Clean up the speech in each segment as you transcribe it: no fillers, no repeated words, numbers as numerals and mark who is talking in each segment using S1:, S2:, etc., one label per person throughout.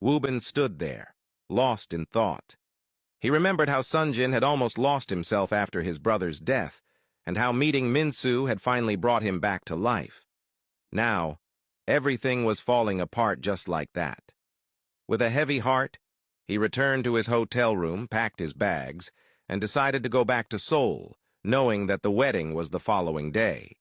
S1: Woo-bin stood there, lost in thought. He remembered how Sunjin had almost lost himself after his brother's death, and how meeting Minsu had finally brought him back to life. Now, everything was falling apart just like that. With a heavy heart, he returned to his hotel room, packed his bags, and decided to go back to Seoul, knowing that the wedding was the following day.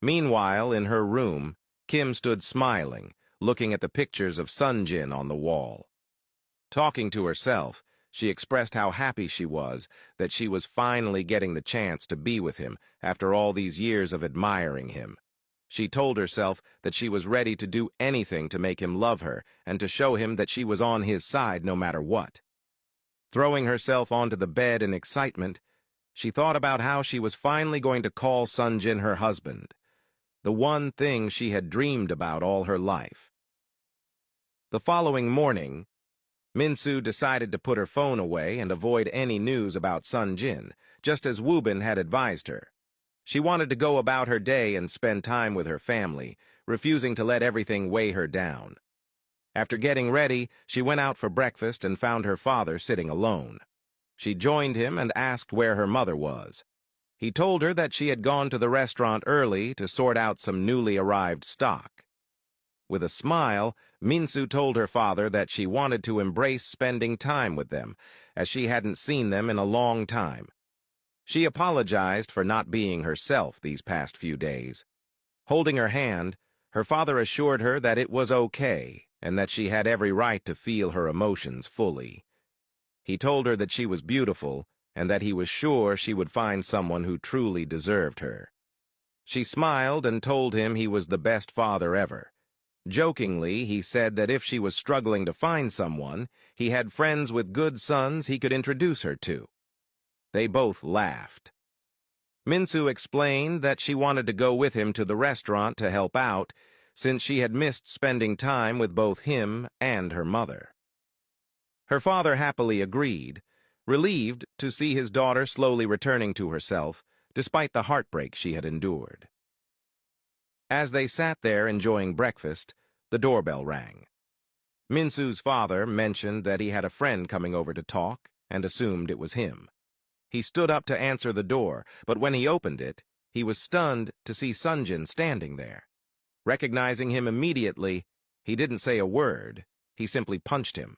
S1: Meanwhile, in her room, Kim stood smiling, looking at the pictures of Sunjin on the wall. Talking to herself, she expressed how happy she was that she was finally getting the chance to be with him after all these years of admiring him. She told herself that she was ready to do anything to make him love her and to show him that she was on his side no matter what. Throwing herself onto the bed in excitement, she thought about how she was finally going to call Sunjin her husband, the one thing she had dreamed about all her life. The following morning, Minsu decided to put her phone away and avoid any news about Sunjin, just as Woo-bin had advised her. She wanted to go about her day and spend time with her family, refusing to let everything weigh her down. After getting ready, she went out for breakfast and found her father sitting alone. She joined him and asked where her mother was. He told her that she had gone to the restaurant early to sort out some newly arrived stock. With a smile, Minsu told her father that she wanted to embrace spending time with them, as she hadn't seen them in a long time. She apologized for not being herself these past few days. Holding her hand, her father assured her that it was okay and that she had every right to feel her emotions fully. He told her that she was beautiful and that he was sure she would find someone who truly deserved her. She smiled and told him he was the best father ever. Jokingly, he said that if she was struggling to find someone, he had friends with good sons he could introduce her to. They both laughed. Minsu explained that she wanted to go with him to the restaurant to help out, since she had missed spending time with both him and her mother. Her father happily agreed, relieved to see his daughter slowly returning to herself, despite the heartbreak she had endured. As they sat there enjoying breakfast, the doorbell rang. Minsu's father mentioned that he had a friend coming over to talk and assumed it was him. He stood up to answer the door, but when he opened it, he was stunned to see Sunjin standing there. Recognizing him immediately, he didn't say a word. He simply punched him.